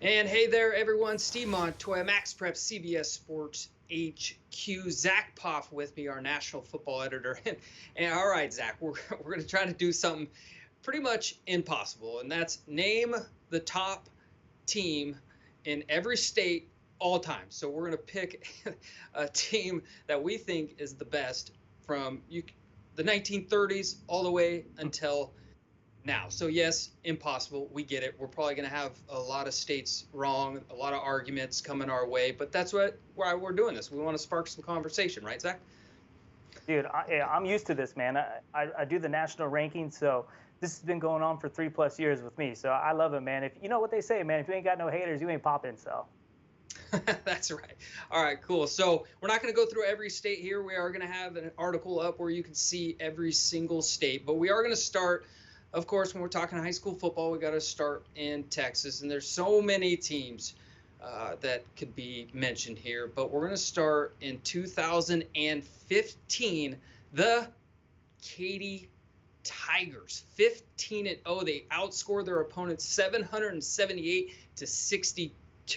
And hey there, everyone. Steve Montoya, MaxPreps, CBS Sports HQ. Zack Poff with me, our national football editor. And all right, Zack, we're going to try to do something pretty much impossible, and that's name the top team in every state all time. So we're going to pick a team that we think is the best from the 1930s all the way until now. So yes, impossible. We get it. We're probably going to have a lot of states wrong, a lot of arguments coming our way, but that's why we're doing this. We want to spark some conversation, right, Zack? Dude, I'm used to this, man. I do the national rankings, so this has been going on for 3+ years with me. So I love it, man. If you know what they say, man, if you ain't got no haters, you ain't popping. So. That's right. All right, cool. So we're not going to go through every state here. We are going to have an article up where you can see every single state, but we are going to start. Of course, when we're talking high school football, we got to start in Texas, and there's so many teams that could be mentioned here. But we're going to start in 2015. The Katy Tigers, 15-0. They outscored their opponents 778-62.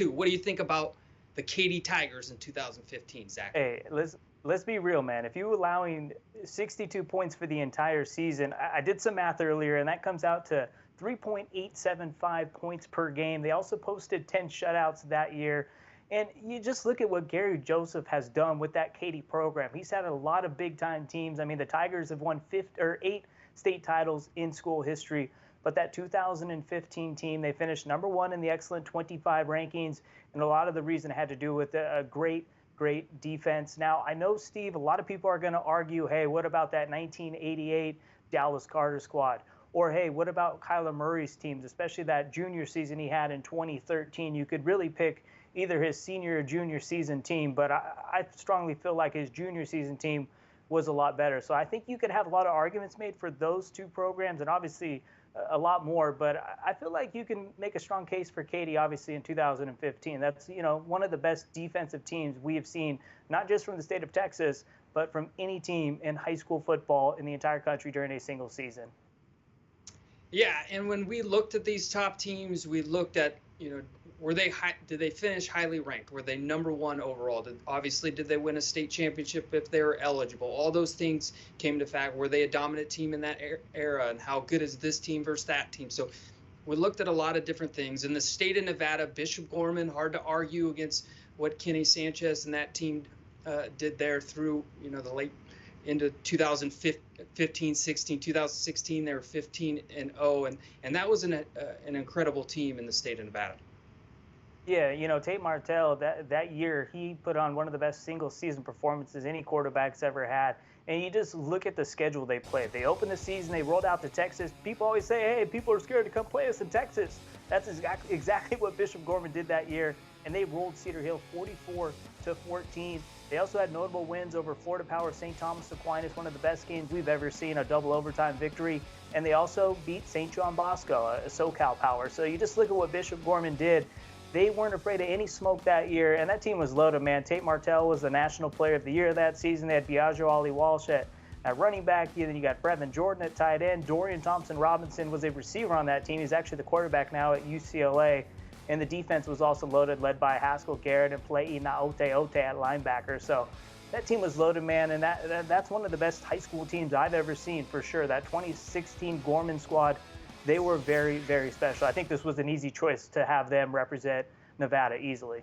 What do you think about the Katy Tigers in 2015, Zack? Hey, let's be real, man. If you're allowing 62 points for the entire season, I did some math earlier, and that comes out to 3.875 points per game. They also posted 10 shutouts that year. And you just look at what Gary Joseph has done with that Katy program. He's had a lot of big-time teams. I mean, the Tigers have won 8 state titles in school history. But that 2015 team, they finished #1 in the Excellent 25 rankings. And a lot of the reason had to do with a great defense. Now, I know, Steve, a lot of people are going to argue, hey, what about that 1988 Dallas Carter squad? Or, hey, what about Kyler Murray's teams, especially that junior season he had in 2013? You could really pick either his senior or junior season team, but I strongly feel like his junior season team was a lot better. So I think you could have a lot of arguments made for those two programs, and obviously a lot more, but I feel like you can make a strong case for Katy, obviously, in 2015. That's, one of the best defensive teams we have seen, not just from the state of Texas, but from any team in high school football in the entire country during a single season. Yeah, and when we looked at these top teams, we looked at, did they finish highly ranked? Were they #1 overall? Did they win a state championship if they were eligible? All those things came to fact. Were they a dominant team in that era? And how good is this team versus that team? So we looked at a lot of different things. In the state of Nevada, Bishop Gorman, hard to argue against what Kenny Sanchez and that team did there through, the late into 2015, 16, 2016. They were 15-0, and that was an incredible team in the state of Nevada. Yeah, Tate Martell, that year, he put on one of the best single-season performances any quarterback's ever had. And you just look at the schedule they played. They opened the season, they rolled out to Texas. People always say, hey, people are scared to come play us in Texas. That's exactly what Bishop Gorman did that year. And they rolled Cedar Hill 44-14. They also had notable wins over Florida Power St. Thomas Aquinas, one of the best games we've ever seen, a double overtime victory. And they also beat St. John Bosco, a SoCal Power. So you just look at what Bishop Gorman did. They weren't afraid of any smoke that year, and that team was loaded, man. Tate Martell was the National Player of the Year that season. They had Biagio Ali Walsh at running back. Then you got Brevin Jordan at tight end. Dorian Thompson-Robinson was a receiver on that team. He's actually the quarterback now at UCLA. And the defense was also loaded, led by Haskell Garrett and Play Naote at linebacker. So that team was loaded, man, and that's one of the best high school teams I've ever seen for sure. That 2016 Gorman squad, they were very, very special. I think this was an easy choice to have them represent Nevada easily.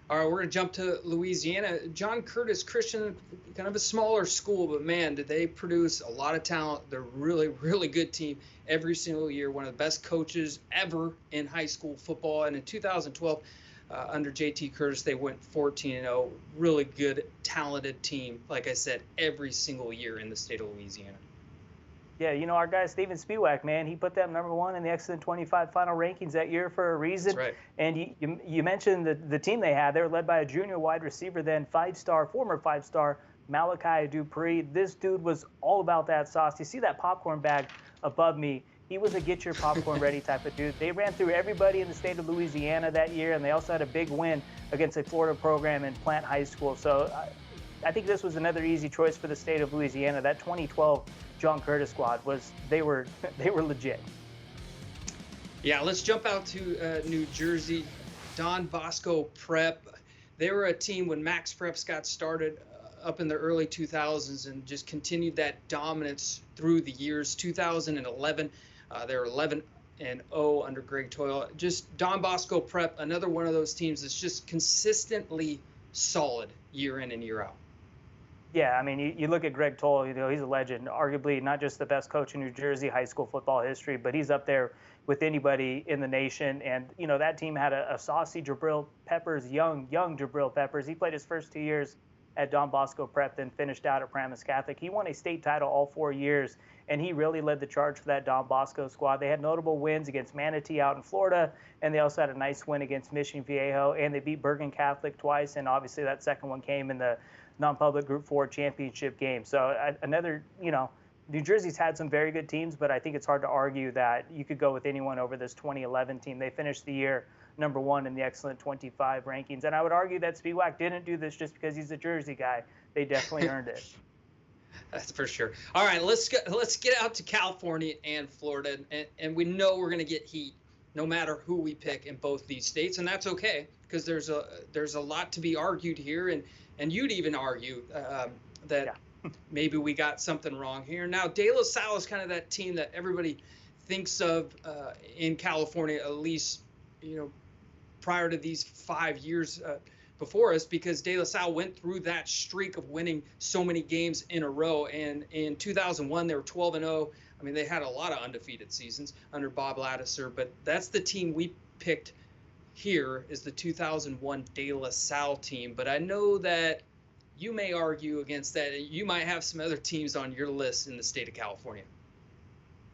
All right, we're going to jump to Louisiana. John Curtis Christian, kind of a smaller school, but man, did they produce a lot of talent. They're really, really good team every single year. One of the best coaches ever in high school football. And in 2012, under JT Curtis, they went 14-0. Really good, talented team, like I said, every single year in the state of Louisiana. Yeah, our guy Steven Spiewak, man, he put them #1 in the Excellent 25 final rankings that year for a reason. That's right. And you mentioned the team they had. They were led by a junior wide receiver, then former five-star Malachi Dupree. This dude was all about that sauce. You see that popcorn bag above me? He was a get your popcorn ready type of dude. They ran through everybody in the state of Louisiana that year, and they also had a big win against a Florida program in Plant High School. So I think this was another easy choice for the state of Louisiana. That 2012 John Curtis squad they were legit. Yeah, let's jump out to New Jersey. Don Bosco Prep. They were a team when MaxPreps got started up in the early 2000s and just continued that dominance through the years. 2011, they were 11-0 under Greg Toyle. Just Don Bosco Prep, another one of those teams that's just consistently solid year in and year out. Yeah, I mean, you look at Greg Toll, he's a legend, arguably not just the best coach in New Jersey high school football history, but he's up there with anybody in the nation. And, that team had a saucy Jabril Peppers, young Jabril Peppers. He played his first 2 years at Don Bosco Prep, then finished out at Paramus Catholic. He won a state title all 4 years, and he really led the charge for that Don Bosco squad. They had notable wins against Manatee out in Florida, and they also had a nice win against Mission Viejo, and they beat Bergen Catholic twice, and obviously that second one came in the non-public Group 4 championship game. So another, New Jersey's had some very good teams, but I think it's hard to argue that you could go with anyone over this 2011 team. They finished the year number 1 in the Excellent 25 rankings. And I would argue that Spiewak didn't do this just because he's a Jersey guy. They definitely earned it. That's for sure. All right, let's get out to California and Florida, and we know we're going to get heat no matter who we pick in both these states, and that's okay because there's a lot to be argued here, and you'd even argue that maybe we got something wrong here. Now, De La Salle is kind of that team that everybody thinks of in California, at least prior to these 5 years before us, because De La Salle went through that streak of winning so many games in a row. And in 2001, they were 12-0. I mean, they had a lot of undefeated seasons under Bob Ladouceur, but that's the team we picked here is the 2001 De La Salle team. But I know that you may argue against that. You might have some other teams on your list in the state of California.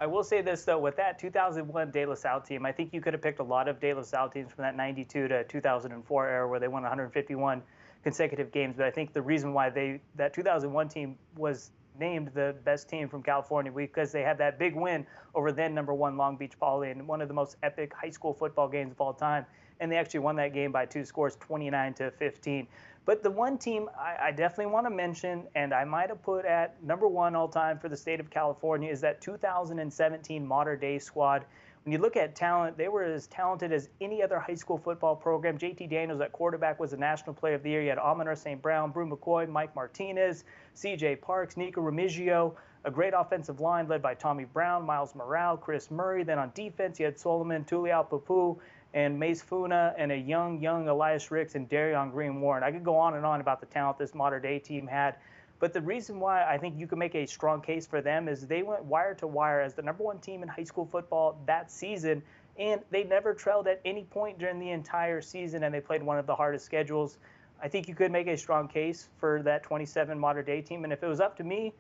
I will say this, though, with that 2001 De La Salle team, I think you could have picked a lot of De La Salle teams from that 92 to 2004 era where they won 151 consecutive games. But I think the reason why that 2001 team was named the best team from California because they had that big win over then number 1 Long Beach Poly in one of the most epic high school football games of all time. And they actually won that game by 2 scores, 29-15. But the one team I definitely want to mention, and I might have put at number 1 all time for the state of California, is that 2017 Mater Dei squad. When you look at talent, they were as talented as any other high school football program. JT Daniels at quarterback was the National Player of the Year. You had Almanar St. Brown, Brew McCoy, Mike Martinez, CJ Parks, Nico Remigio, a great offensive line led by Tommy Brown, Miles Morale, Chris Murray. Then on defense, you had Solomon Tuliao Papu and Mace Funa, and a young Elias Ricks and Darion Green Warren. I could go on and on about the talent this Mater Dei team had. But the reason why I think you can make a strong case for them is they went wire to wire as the number 1 team in high school football that season, and they never trailed at any point during the entire season, and they played one of the hardest schedules. I think you could make a strong case for that 27 Mater Dei team, and if it was up to me,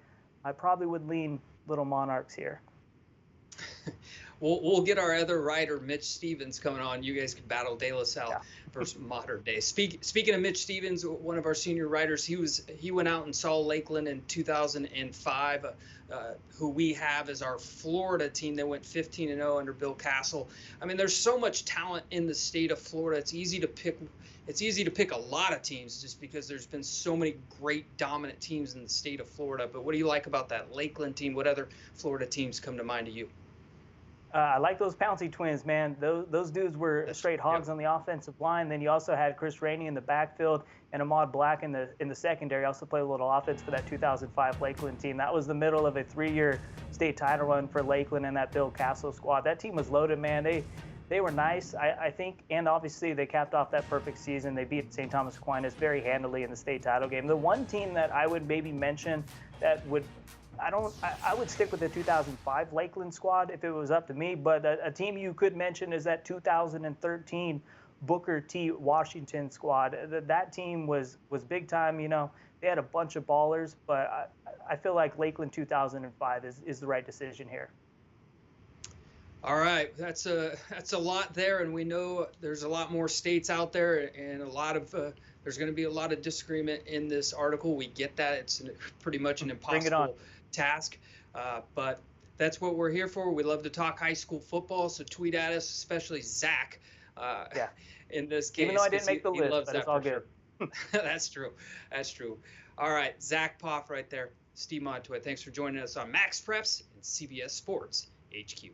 I probably would lean Little Monarchs here. We'll get our other writer, Mitch Stevens, coming on. You guys can battle De La Salle versus Mater Dei. Speaking of Mitch Stevens, one of our senior writers, he went out and saw Lakeland in 2005, who we have as our Florida team. They went 15-0 under Bill Castle. I mean, there's so much talent in the state of Florida. It's easy to pick a lot of teams just because there's been so many great dominant teams in the state of Florida. But what do you like about that Lakeland team? What other Florida teams come to mind to you? I like those Pouncey twins, man. Those dudes were straight hogs on the offensive line. Then you also had Chris Rainey in the backfield and Ahmad Black in the secondary. Also played a little offense for that 2005 Lakeland team. That was the middle of a 3-year state title run for Lakeland and that Bill Castle squad. That team was loaded, man. They were nice, I think, and obviously they capped off that perfect season. They beat St. Thomas Aquinas very handily in the state title game. The one team that I would maybe mention that would I would stick with the 2005 Lakeland squad if it was up to me, but a team you could mention is that 2013 Booker T. Washington squad. That team was big time, They had a bunch of ballers, but I feel like Lakeland 2005 is the right decision here. All right, that's a lot there, and we know there's a lot more states out there, and there's going to be a lot of disagreement in this article. We get that. It's pretty much an impossible task, but that's what we're here for. We love to talk high school football, so tweet at us, especially Zach. In this case, even though I didn't make the list, but it's all good. Sure. That's true. All right, Zack Poff right there. Steve Montoya, thanks for joining us on MaxPreps and CBS Sports HQ.